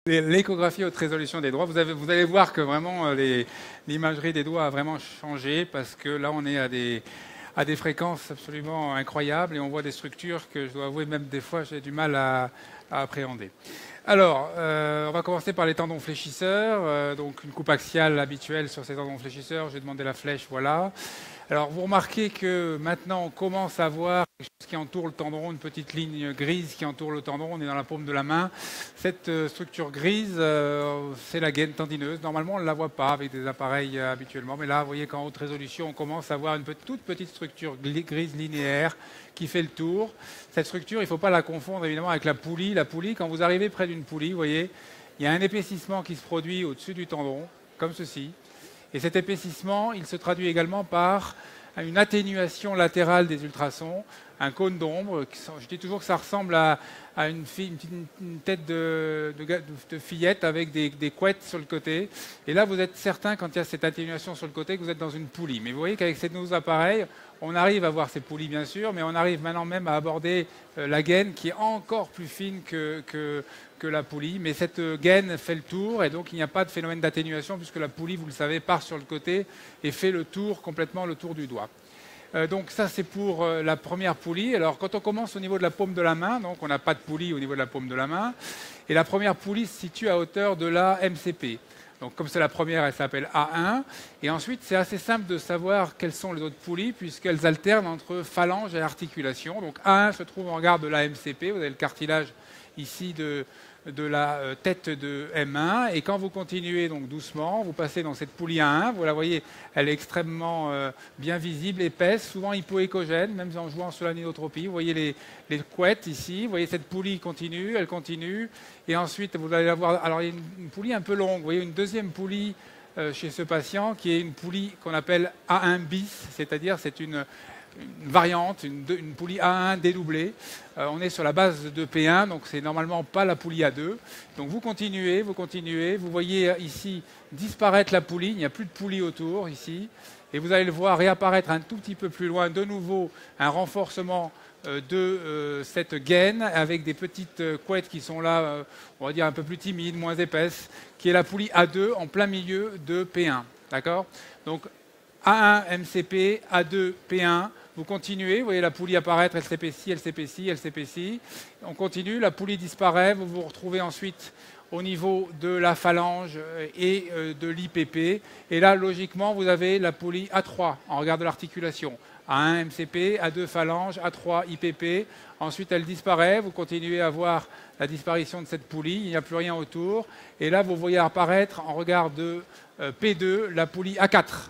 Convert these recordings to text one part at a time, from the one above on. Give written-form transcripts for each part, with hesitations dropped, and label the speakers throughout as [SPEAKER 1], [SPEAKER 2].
[SPEAKER 1] L'échographie haute résolution des doigts, vous allez voir que vraiment l'imagerie des doigts a vraiment changé parce que là on est à des fréquences absolument incroyables et on voit des structures que je dois avouer même des fois j'ai du mal à appréhender. Alors, on va commencer par les tendons fléchisseurs. Donc une coupe axiale habituelle sur ces tendons fléchisseurs. J'ai demandé la flèche, voilà. Alors vous remarquez que maintenant on commence à voir quelque chose qui entoure le tendon, une petite ligne grise qui entoure le tendon, on est dans la paume de la main. Cette structure grise, c'est la gaine tendineuse. Normalement on ne la voit pas avec des appareils habituellement, mais là vous voyez qu'en haute résolution on commence à voir une toute petite structure grise linéaire qui fait le tour. Cette structure, il ne faut pas la confondre évidemment avec la poulie. La poulie, quand vous arrivez près d'une poulie, vous voyez, il y a un épaississement qui se produit au-dessus du tendon, comme ceci. Et cet épaississement, il se traduit également par une atténuation latérale des ultrasons, un cône d'ombre. Je dis toujours que ça ressemble à une tête de fillette avec des couettes sur le côté. Et là, vous êtes certain, quand il y a cette atténuation sur le côté, que vous êtes dans une poulie. Mais vous voyez qu'avec ces nouveaux appareils, on arrive à voir ces poulies, bien sûr, mais on arrive maintenant même à aborder la gaine qui est encore plus fine que la poulie. Mais cette gaine fait le tour et donc il n'y a pas de phénomène d'atténuation puisque la poulie, vous le savez, part sur le côté et fait le tour, complètement le tour du doigt. Donc ça, c'est pour la première poulie. Alors quand on commence au niveau de la paume de la main, donc on n'a pas de poulie au niveau de la paume de la main, et la première poulie se situe à hauteur de la MCP. Donc comme c'est la première, elle s'appelle A1. Et ensuite, c'est assez simple de savoir quelles sont les autres poulies, puisqu'elles alternent entre phalange et articulation. Donc A1 se trouve en regard de la MCP. Vous avez le cartilage ici de la tête de M1. Et quand vous continuez donc doucement, vous passez dans cette poulie A1. Vous la voyez, elle est extrêmement bien visible, épaisse, souvent hypoécogène, même en jouant sur l'aninotropie. Vous voyez les couettes ici. Vous voyez cette poulie continue, elle continue. Et ensuite, vous allez la voir. Alors, il y a une poulie un peu longue. Vous voyez une deuxième poulie chez ce patient qui est une poulie qu'on appelle A1 bis, c'est-à-dire c'est une variante, une poulie A1 dédoublée. On est sur la base de P1, donc c'est normalement pas la poulie A2. Donc vous continuez, vous voyez ici disparaître la poulie, il n'y a plus de poulie autour ici. Et vous allez le voir réapparaître un tout petit peu plus loin, de nouveau un renforcement de cette gaine avec des petites couettes qui sont là, on va dire un peu plus timides, moins épaisses, qui est la poulie A2 en plein milieu de P1. D'accord ? Donc A1 MCP, A2 P1, vous continuez, vous voyez la poulie apparaître, elle s'épaissit, elle s'épaissit, elle s'épaissit. On continue, la poulie disparaît, vous vous retrouvez ensuite au niveau de la phalange et de l'IPP. Et là, logiquement, vous avez la poulie A3 en regard de l'articulation. A1 MCP, A2 phalange, A3 IPP. Ensuite, elle disparaît. Vous continuez à voir la disparition de cette poulie. Il n'y a plus rien autour. Et là, vous voyez apparaître en regard de P2 la poulie A4.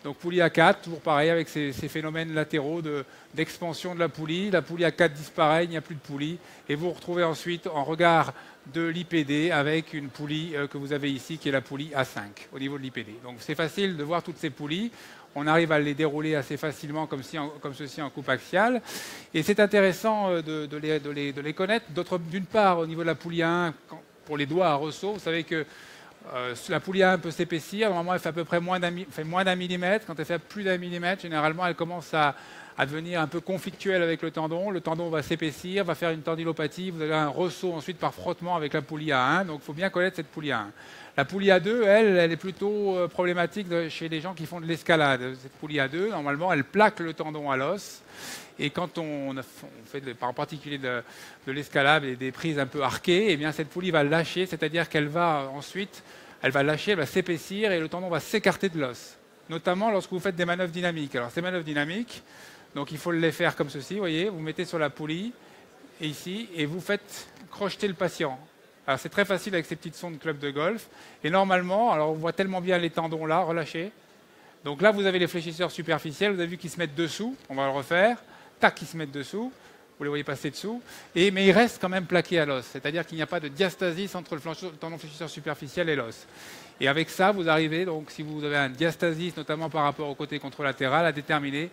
[SPEAKER 1] Donc poulie A4, toujours pareil avec ces phénomènes latéraux d'expansion de la poulie. La poulie A4 disparaît, il n'y a plus de poulie. Et vous vous retrouvez ensuite en regard de l'IPD avec une poulie que vous avez ici qui est la poulie A5 au niveau de l'IPD. Donc c'est facile de voir toutes ces poulies. On arrive à les dérouler assez facilement comme ceci en coupe axiale. Et c'est intéressant de les connaître. D'une part, au niveau de la poulie A1, pour les doigts à ressaut, vous savez que la poulie A1 peut s'épaissir. Normalement, elle fait à peu près moins d'un millimètre. Quand elle fait plus d'un millimètre, généralement, elle commence à devenir un peu conflictuelle avec le tendon. Le tendon va s'épaissir, va faire une tendilopathie. Vous avez un ressaut ensuite par frottement avec la poulie A1. Donc, il faut bien connaître cette poulie A1. La poulie A2, elle est plutôt problématique chez les gens qui font de l'escalade. Cette poulie A2, normalement, elle plaque le tendon à l'os. Et quand on fait en particulier de l'escalade et des prises un peu arquées, eh bien cette poulie va lâcher, c'est-à-dire qu'elle va ensuite, elle va lâcher, elle va s'épaissir et le tendon va s'écarter de l'os. Notamment lorsque vous faites des manœuvres dynamiques. Alors ces manœuvres dynamiques, donc il faut les faire comme ceci, vous voyez, vous mettez sur la poulie et ici et vous faites crocheter le patient. Alors c'est très facile avec ces petites sondes de club de golf. Et normalement, alors on voit tellement bien les tendons là, relâchés. Donc là vous avez les fléchisseurs superficiels, vous avez vu qu'ils se mettent dessous, on va le refaire. Tac, ils se mettent dessous, vous les voyez passer dessous, mais ils restent quand même plaqués à l'os, c'est-à-dire qu'il n'y a pas de diastasis entre le tendon fléchisseur superficiel et l'os. Et avec ça, vous arrivez, donc si vous avez un diastasis, notamment par rapport au côté contralatéral, à déterminer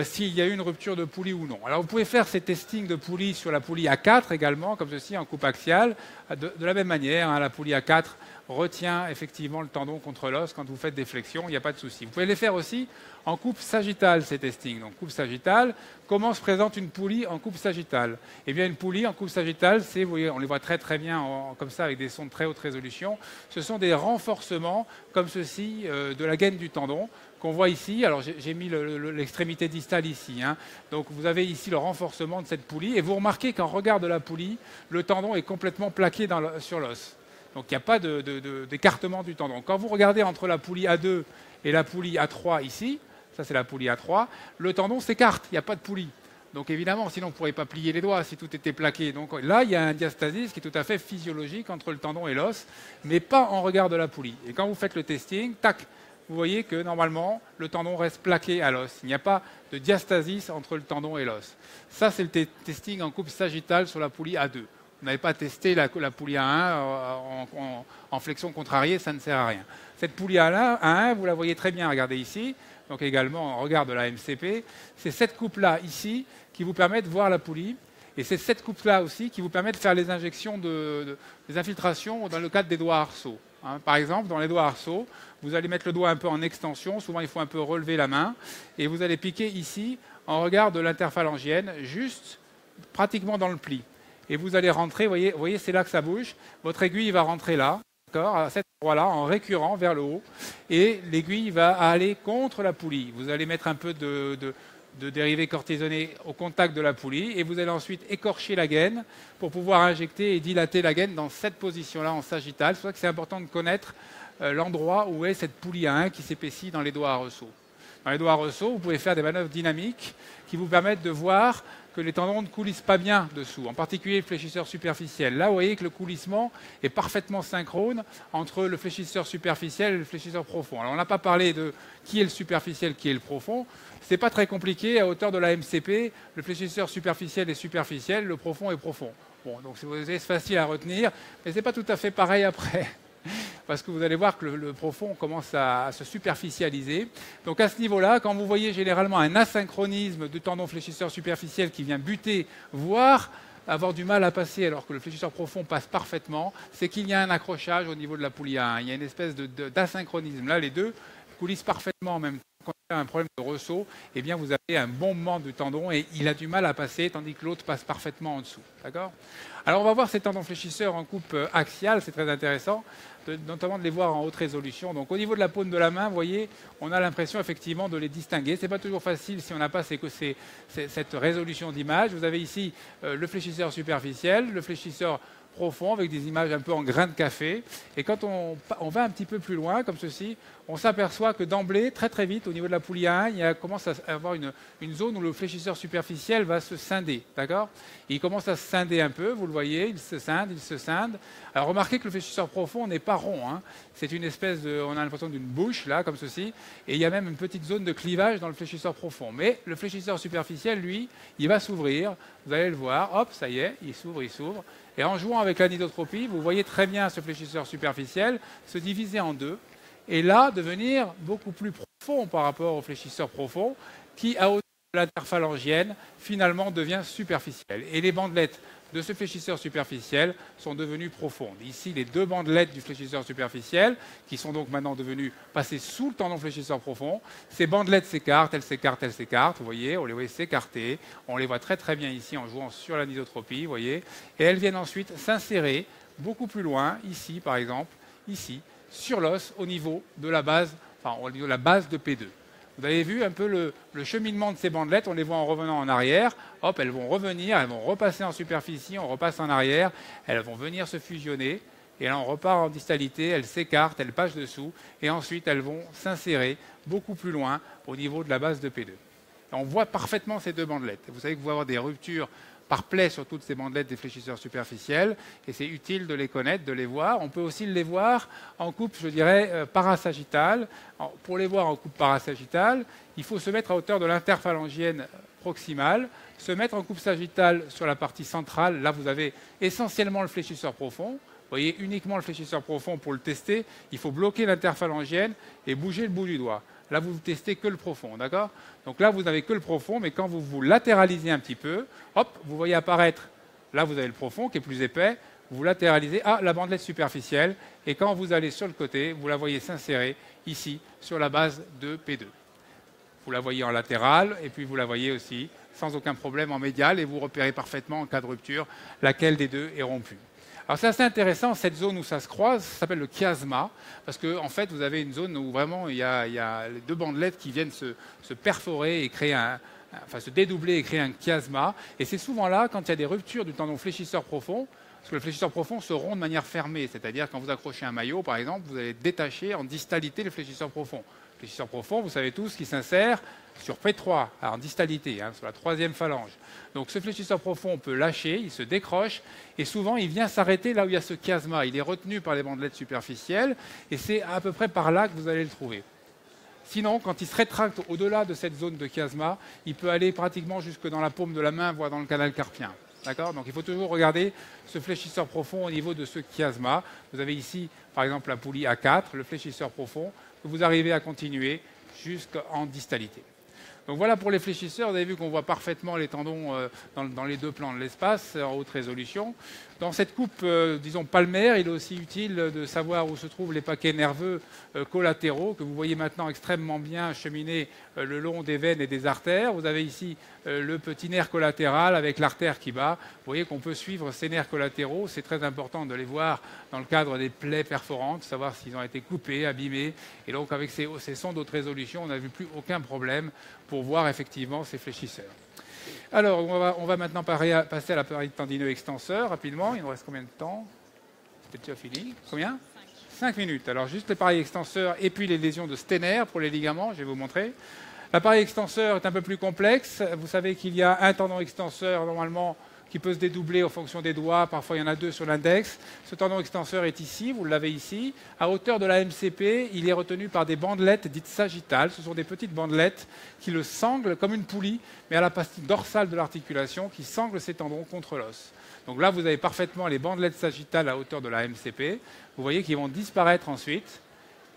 [SPEAKER 1] s'il y a eu une rupture de poulie ou non. Alors vous pouvez faire ces testings de poulie sur la poulie A4 également, comme ceci, en coupe axiale, de la même manière. Hein, la poulie A4 retient effectivement le tendon contre l'os quand vous faites des flexions, il n'y a pas de souci. Vous pouvez les faire aussi en coupe sagittale, ces testings. Donc coupe sagittale, comment se présente une poulie en coupe sagittale? Eh bien une poulie en coupe sagittale, c'est, vous voyez, on les voit très très bien comme ça avec des sons de très haute résolution, ce sont des renforcements comme ceci de la gaine du tendon qu'on voit ici. Alors j'ai mis l'extrémité distale ici. Hein. Donc vous avez ici le renforcement de cette poulie et vous remarquez qu'en regard de la poulie, le tendon est complètement plaqué sur l'os. Donc il n'y a pas d'écartement du tendon. Quand vous regardez entre la poulie A2 et la poulie A3 ici, ça c'est la poulie A3, le tendon s'écarte, il n'y a pas de poulie. Donc évidemment, sinon on ne pourrait pas plier les doigts si tout était plaqué. Donc là, il y a un diastasis qui est tout à fait physiologique entre le tendon et l'os, mais pas en regard de la poulie. Et quand vous faites le testing, tac, vous voyez que normalement, le tendon reste plaqué à l'os. Il n'y a pas de diastasis entre le tendon et l'os. Ça, c'est le testing en coupe sagittale sur la poulie A2. Vous n'avez pas testé la poulie A1 en flexion contrariée, ça ne sert à rien. Cette poulie A1, vous la voyez très bien, regardez ici, donc également en regard de la MCP. C'est cette coupe-là, ici, qui vous permet de voir la poulie. Et c'est cette coupe-là aussi qui vous permet de faire les injections, des infiltrations dans le cadre des doigts arceaux. Hein, par exemple, dans les doigts arceaux, vous allez mettre le doigt un peu en extension, souvent il faut un peu relever la main, et vous allez piquer ici, en regard de l'interphalangienne, juste pratiquement dans le pli. Et vous allez rentrer, vous voyez c'est là que ça bouge, votre aiguille va rentrer là, à cet endroit-là, en récurrent vers le haut, et l'aiguille va aller contre la poulie. Vous allez mettre un peu de dérivés cortisonnés au contact de la poulie, et vous allez ensuite écorcher la gaine pour pouvoir injecter et dilater la gaine dans cette position-là en sagittale. C'est pour ça que c'est important de connaître l'endroit où est cette poulie A1 qui s'épaissit dans les doigts à ressaut. Dans les doigts à ressaut, vous pouvez faire des manœuvres dynamiques qui vous permettent de voir que les tendons ne coulissent pas bien dessous, en particulier le fléchisseur superficiel. Là, vous voyez que le coulissement est parfaitement synchrone entre le fléchisseur superficiel et le fléchisseur profond. Alors, on n'a pas parlé de qui est le superficiel, qui est le profond. Ce n'est pas très compliqué. À hauteur de la MCP, le fléchisseur superficiel est superficiel, le profond est profond. Bon, donc c'est facile à retenir, mais ce n'est pas tout à fait pareil après. Parce que vous allez voir que le profond commence à se superficialiser. Donc à ce niveau-là, quand vous voyez généralement un asynchronisme du tendon fléchisseur superficiel qui vient buter, voire avoir du mal à passer alors que le fléchisseur profond passe parfaitement, c'est qu'il y a un accrochage au niveau de la poulie A1. Il y a une espèce d'asynchronisme. Là, les deux coulissent parfaitement en même temps. Quand il y a un problème de ressaut, eh bien vous avez un bombement du tendon et il a du mal à passer, tandis que l'autre passe parfaitement en dessous. D'accord ? Alors on va voir ces tendons fléchisseurs en coupe axiale, c'est très intéressant, notamment de les voir en haute résolution. Donc au niveau de la paume de la main, vous voyez, on a l'impression effectivement de les distinguer. Ce n'est pas toujours facile si on n'a pas cette résolution d'image. Vous avez ici le fléchisseur superficiel, le fléchisseur profond avec des images un peu en grain de café. Et quand on va un petit peu plus loin, comme ceci, on s'aperçoit que d'emblée, très très vite, au niveau de la poulie A1, il commence à avoir une zone où le fléchisseur superficiel va se scinder. D'accord ? Il commence à se scinder un peu, vous le voyez, il se scinde, il se scinde. Alors remarquez que le fléchisseur profond n'est pas rond. Hein. C'est une espèce on a l'impression d'une bouche, là, comme ceci. Et il y a même une petite zone de clivage dans le fléchisseur profond. Mais le fléchisseur superficiel, lui, il va s'ouvrir. Vous allez le voir. Hop, ça y est, il s'ouvre, il s'ouvre. Et en jouant avec l'anisotropie, vous voyez très bien ce fléchisseur superficiel se diviser en deux, et là, devenir beaucoup plus profond par rapport au fléchisseur profond, qui, à hauteur de l'interphalangienne, finalement devient superficiel. Et les bandelettes de ce fléchisseur superficiel sont devenues profondes. Ici, les deux bandelettes du fléchisseur superficiel, qui sont donc maintenant devenues passées sous le tendon fléchisseur profond. Ces bandelettes s'écartent, elles s'écartent, elles s'écartent. Vous voyez, on les voit s'écarter. On les voit très très bien ici en jouant sur l'anisotropie, vous voyez. Et elles viennent ensuite s'insérer beaucoup plus loin, ici par exemple, ici, sur l'os, au niveau de la base, enfin au niveau de la base de P2. Vous avez vu un peu le cheminement de ces bandelettes, on les voit en revenant en arrière, hop, elles vont revenir, elles vont repasser en superficie, on repasse en arrière, elles vont venir se fusionner, et là on repart en distalité, elles s'écartent, elles passent dessous, et ensuite elles vont s'insérer beaucoup plus loin au niveau de la base de P2. Et on voit parfaitement ces deux bandelettes. Vous savez que vous pouvez avoir des ruptures par plaie sur toutes ces bandelettes des fléchisseurs superficiels, et c'est utile de les connaître, de les voir. On peut aussi les voir en coupe, je dirais, parasagittale. Pour les voir en coupe parasagittale, il faut se mettre à hauteur de l'interphalangienne proximale, se mettre en coupe sagittale sur la partie centrale. Là, vous avez essentiellement le fléchisseur profond. Vous voyez uniquement le fléchisseur profond pour le tester. Il faut bloquer l'interphalangienne et bouger le bout du doigt. Là, vous ne testez que le profond, d'accord? Donc là, vous n'avez que le profond, mais quand vous vous latéralisez un petit peu, hop, vous voyez apparaître, là, vous avez le profond qui est plus épais, vous latéralisez, ah, la bandelette superficielle, et quand vous allez sur le côté, vous la voyez s'insérer ici, sur la base de P2. Vous la voyez en latéral, et puis vous la voyez aussi sans aucun problème en médial, et vous repérez parfaitement en cas de rupture laquelle des deux est rompue. Alors c'est assez intéressant, cette zone où ça se croise, ça s'appelle le chiasma, parce qu'en fait, vous avez une zone où vraiment il y a les deux bandelettes qui viennent se perforer et créer enfin se dédoubler et créer un chiasma. Et c'est souvent là, quand il y a des ruptures du tendon fléchisseur profond, parce que le fléchisseur profond se rompt de manière fermée, c'est-à-dire quand vous accrochez un maillot, par exemple, vous allez détacher en distalité le fléchisseur profond. Le fléchisseur profond, vous savez tous, qui s'insère sur P3, en distalité, sur la troisième phalange. Donc ce fléchisseur profond peut lâcher, il se décroche, et souvent il vient s'arrêter là où il y a ce chiasma. Il est retenu par les bandelettes superficielles, et c'est à peu près par là que vous allez le trouver. Sinon, quand il se rétracte au-delà de cette zone de chiasma, il peut aller pratiquement jusque dans la paume de la main, voire dans le canal carpien. D'accord ? Donc il faut toujours regarder ce fléchisseur profond au niveau de ce chiasma. Vous avez ici, par exemple, la poulie A4, le fléchisseur profond, que vous arrivez à continuer jusqu'en distalité. Donc voilà pour les fléchisseurs, vous avez vu qu'on voit parfaitement les tendons dans les deux plans de l'espace en haute résolution. Dans cette coupe, disons, palmaire, il est aussi utile de savoir où se trouvent les paquets nerveux collatéraux que vous voyez maintenant extrêmement bien cheminer le long des veines et des artères. Vous avez ici le petit nerf collatéral avec l'artère qui bat. Vous voyez qu'on peut suivre ces nerfs collatéraux. C'est très important de les voir dans le cadre des plaies perforantes, savoir s'ils ont été coupés, abîmés. Et donc avec ces sondes haute résolution, on n'a vu plus aucun problème pour voir effectivement ces fléchisseurs. Alors, on va maintenant passer à l'appareil tendineux extenseur rapidement. Il nous reste combien de temps? C'était déjà fini. Combien? 5 minutes. Alors, juste l'appareil extenseur et puis les lésions de Stener pour les ligaments, je vais vous montrer. L'appareil extenseur est un peu plus complexe. Vous savez qu'il y a un tendon extenseur normalement qui peut se dédoubler en fonction des doigts. Parfois, il y en a deux sur l'index. Ce tendon extenseur est ici, vous l'avez ici. À hauteur de la MCP, il est retenu par des bandelettes dites sagittales. Ce sont des petites bandelettes qui le sanglent comme une poulie, mais à la partie dorsale de l'articulation, qui sanglent ces tendons contre l'os. Donc là, vous avez parfaitement les bandelettes sagittales à hauteur de la MCP. Vous voyez qu'ils vont disparaître ensuite.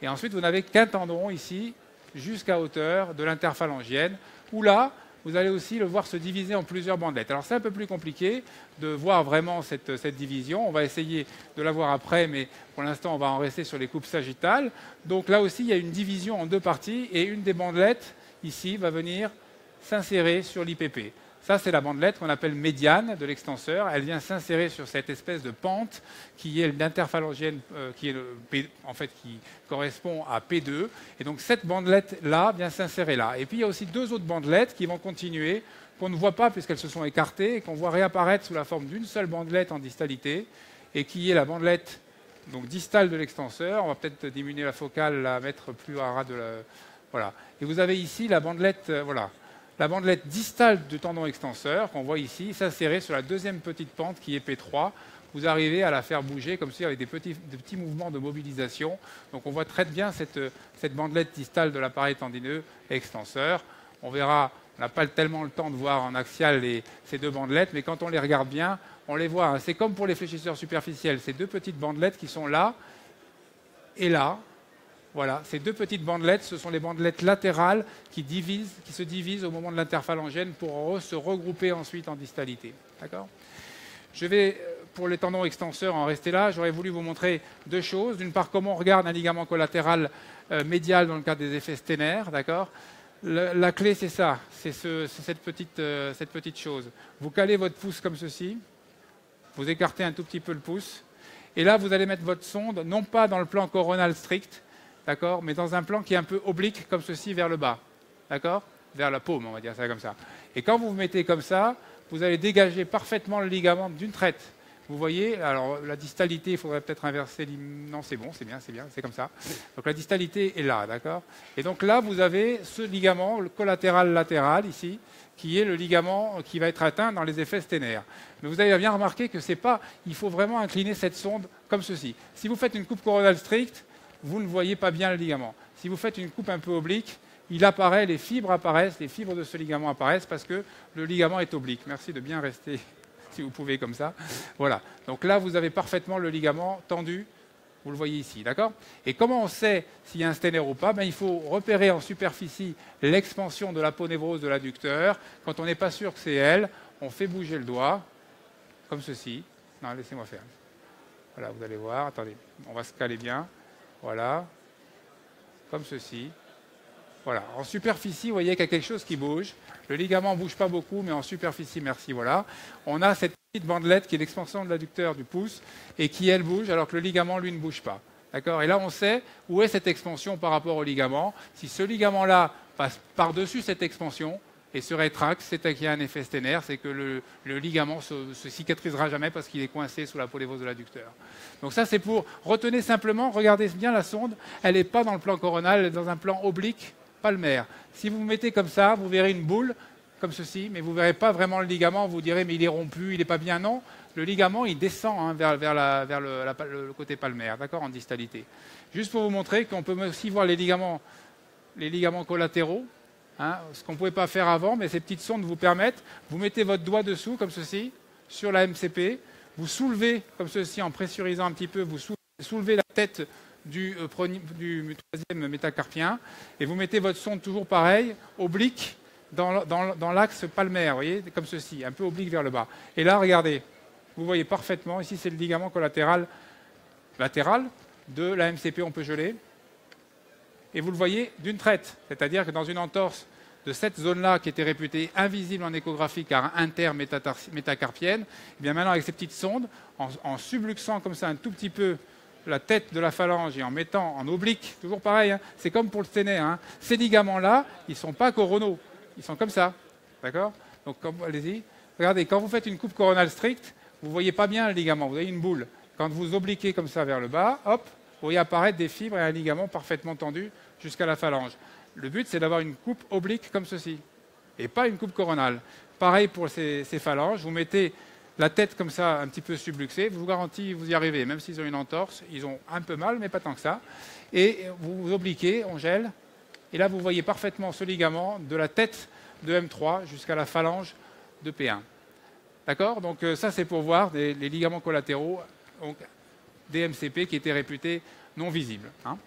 [SPEAKER 1] Et ensuite, vous n'avez qu'un tendon ici, jusqu'à hauteur de l'interphalangienne, où là, vous allez aussi le voir se diviser en plusieurs bandelettes. Alors c'est un peu plus compliqué de voir vraiment cette division. On va essayer de la voir après, mais pour l'instant, on va en rester sur les coupes sagittales. Donc là aussi, il y a une division en deux parties, et une des bandelettes, ici, va venir s'insérer sur l'IPP. Ça, c'est la bandelette qu'on appelle médiane de l'extenseur. Elle vient s'insérer sur cette espèce de pente qui est l'interphalangienne, qui correspond à P2. Et donc, cette bandelette-là vient s'insérer là. Et puis, il y a aussi deux autres bandelettes qui vont continuer, qu'on ne voit pas puisqu'elles se sont écartées, et qu'on voit réapparaître sous la forme d'une seule bandelette en distalité, et qui est la bandelette donc, distale de l'extenseur. On va peut-être diminuer la focale, la mettre plus à ras de la... Voilà. Et vous avez ici la bandelette... voilà. La bandelette distale du tendon extenseur, qu'on voit ici, s'insérer sur la deuxième petite pente qui est P3. Vous arrivez à la faire bouger comme ça avec des petits mouvements de mobilisation. Donc on voit très bien cette bandelette distale de l'appareil tendineux extenseur. On verra, on n'a pas tellement le temps de voir en axial ces deux bandelettes, mais quand on les regarde bien, on les voit. C'est comme pour les fléchisseurs superficiels, ces deux petites bandelettes qui sont là et là. Voilà, ces deux petites bandelettes, ce sont les bandelettes latérales qui se divisent au moment de l'interphalangienne pour se regrouper ensuite en distalité. D'accord ? Je vais, pour les tendons extenseurs, en rester là. J'aurais voulu vous montrer deux choses. D'une part, comment on regarde un ligament collatéral médial dans le cas des effets Stener. D'accord ? La clé, c'est ça. C'est cette petite chose. Vous calez votre pouce comme ceci. Vous écartez un tout petit peu le pouce. Et là, vous allez mettre votre sonde, non pas dans le plan coronal strict, d'accord, mais dans un plan qui est un peu oblique, comme ceci, vers le bas. D'accord ? Vers la paume, on va dire ça comme ça. Et quand vous vous mettez comme ça, vous allez dégager parfaitement le ligament d'une traite. Vous voyez, alors la distalité, il faudrait peut-être inverser... Non, c'est bon, c'est bien, c'est comme ça. Donc la distalité est là, d'accord ? Et donc là, vous avez ce ligament, le collatéral latéral, ici, qui est le ligament qui va être atteint dans les effets Stener. Mais vous avez bien remarqué que c'est pas... Il faut vraiment incliner cette sonde comme ceci. Si vous faites une coupe coronale stricte, vous ne voyez pas bien le ligament. Si vous faites une coupe un peu oblique, il apparaît, les fibres apparaissent, les fibres de ce ligament apparaissent parce que le ligament est oblique. Merci de bien rester, si vous pouvez, comme ça. Voilà. Donc là, vous avez parfaitement le ligament tendu Vous le voyez ici, d'accord? Et comment on sait s'il y a un sténère ou pas? Il faut repérer en superficie l'expansion de l'aponévrose de l'adducteur. Quand on n'est pas sûr que c'est elle, on fait bouger le doigt, comme ceci. Non, laissez-moi faire. Voilà, vous allez voir. Attendez, on va se caler bien. Voilà, comme ceci. Voilà, en superficie, vous voyez qu'il y a quelque chose qui bouge. Le ligament ne bouge pas beaucoup, mais en superficie, merci, voilà. On a cette petite bandelette qui est l'expansion de l'adducteur du pouce et qui, elle, bouge, alors que le ligament, lui, ne bouge pas. D'accord? Et là, on sait où est cette expansion par rapport au ligament. Si ce ligament-là passe par-dessus cette expansion et se rétracte, c'est qu'il y a un effet sténaire, c'est que le ligament se cicatrisera jamais parce qu'il est coincé sous la polévose de l'adducteur. Donc ça, c'est pour retenir simplement, regardez bien la sonde, elle n'est pas dans le plan coronal, elle est dans un plan oblique palmaire. Si vous vous mettez comme ça, vous verrez une boule, comme ceci, mais vous ne verrez pas vraiment le ligament, vous direz, mais il est rompu, il n'est pas bien. Non, le ligament, il descend vers le côté palmaire, d'accord, en distalité. Juste pour vous montrer qu'on peut aussi voir les ligaments collatéraux, hein, ce qu'on ne pouvait pas faire avant, mais ces petites sondes vous permettent, vous mettez votre doigt dessous, comme ceci, sur la MCP, vous soulevez, comme ceci, en pressurisant un petit peu, vous soulevez la tête du troisième métacarpien, et vous mettez votre sonde toujours pareil, oblique, dans l'axe palmaire, vous voyez, comme ceci, un peu oblique vers le bas. Et là, regardez, vous voyez parfaitement, ici c'est le ligament collatéral latéral de la MCP, on peut geler, et vous le voyez d'une traite, c'est-à-dire que dans une entorse de cette zone-là qui était réputée invisible en échographie car intermétacarpienne, et bien maintenant avec ces petites sondes, en subluxant comme ça un tout petit peu la tête de la phalange et en mettant en oblique, toujours pareil, hein, c'est comme pour le sténaire, hein, ces ligaments-là, ils ne sont pas coronaux, ils sont comme ça, d'accord? Donc allez-y, regardez, quand vous faites une coupe coronale stricte, vous ne voyez pas bien le ligament, vous avez une boule. Quand vous obliquez comme ça vers le bas, hop, vous voyez apparaître des fibres et un ligament parfaitement tendu jusqu'à la phalange. Le but, c'est d'avoir une coupe oblique comme ceci, et pas une coupe coronale. Pareil pour ces phalanges, vous mettez la tête comme ça, un petit peu subluxée, je vous garantis, vous y arrivez, même s'ils ont une entorse, ils ont un peu mal, mais pas tant que ça. Et vous obliquez, on gèle, et là, vous voyez parfaitement ce ligament de la tête de M3 jusqu'à la phalange de P1. D'accord? Donc ça, c'est pour voir les ligaments collatéraux, donc des MCP qui étaient réputés non visibles. Hein.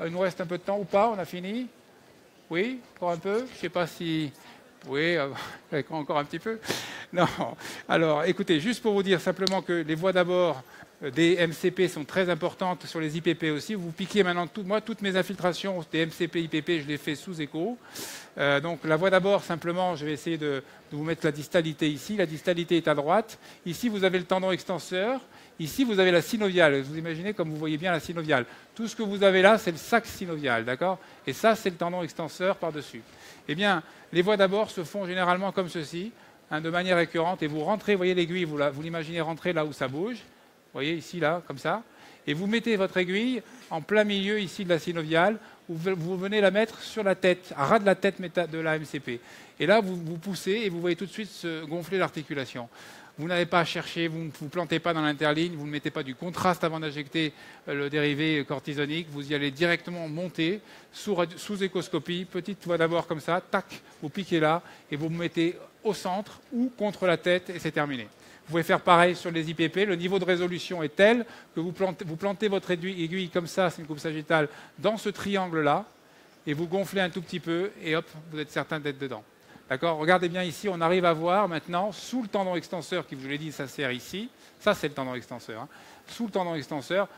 [SPEAKER 1] Il nous reste un peu de temps ou pas? On a fini? Oui? Encore un peu? Je ne sais pas si... Oui, encore un petit peu. Non. Alors, écoutez, juste pour vous dire simplement que les voies d'abord des MCP sont très importantes sur les IPP aussi. Vous piquez maintenant, moi, toutes mes infiltrations des MCP, IPP, je les fais sous écho. Donc, la voie d'abord, simplement, je vais essayer de vous mettre la distalité ici. La distalité est à droite. Ici, vous avez le tendon extenseur. Ici, vous avez la synoviale. Vous imaginez comme vous voyez bien la synoviale. Tout ce que vous avez là, c'est le sac synovial, d'accord? Et ça, c'est le tendon extenseur par-dessus. Eh bien, les voies d'abord se font généralement comme ceci, hein, de manière récurrente, et vous rentrez, vous voyez l'aiguille, vous l'imaginez rentrer là où ça bouge, vous voyez ici, là, comme ça, et vous mettez votre aiguille en plein milieu ici de la synoviale, où vous venez la mettre sur la tête, à ras de la tête de la MCP. Et là, vous poussez et vous voyez tout de suite se gonfler l'articulation. Vous n'avez pas à chercher, vous ne vous plantez pas dans l'interligne, vous ne mettez pas du contraste avant d'injecter le dérivé cortisonique, vous y allez directement monter sous échoscopie, petite voie d'abord comme ça, tac, vous piquez là et vous vous mettez au centre ou contre la tête et c'est terminé. Vous pouvez faire pareil sur les IPP, le niveau de résolution est tel que vous plantez votre aiguille comme ça, c'est une coupe sagittale, dans ce triangle-là et vous gonflez un tout petit peu et hop, vous êtes certain d'être dedans. D'accord? Regardez bien ici, on arrive à voir maintenant, sous le tendon extenseur, qui, je vous l'ai dit, s'insère ici, ça c'est le tendon extenseur, hein. Sous le tendon extenseur,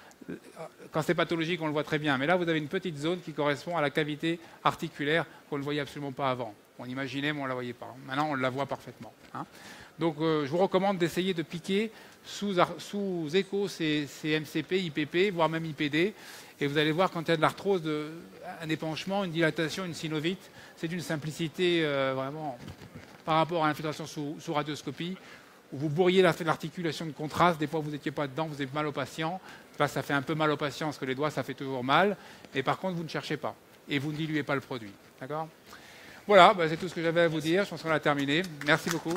[SPEAKER 1] quand c'est pathologique, on le voit très bien, mais là vous avez une petite zone qui correspond à la cavité articulaire qu'on ne voyait absolument pas avant. On imaginait, mais on ne la voyait pas. Maintenant, on la voit parfaitement. Hein. Donc je vous recommande d'essayer de piquer sous écho ces MCP, IPP, voire même IPD, et vous allez voir quand il y a de l'arthrose, un épanchement, une dilatation, une synovite, c'est d'une simplicité vraiment par rapport à l'infiltration sous radioscopie, où vous bourriez l'articulation de contraste, des fois vous n'étiez pas dedans, vous avez mal au patient, là, ça fait un peu mal au patient parce que les doigts ça fait toujours mal, et par contre vous ne cherchez pas, et vous ne diluez pas le produit. D'accord ? Voilà, c'est tout ce que j'avais à vous dire, je pense qu'on a terminé. Merci beaucoup.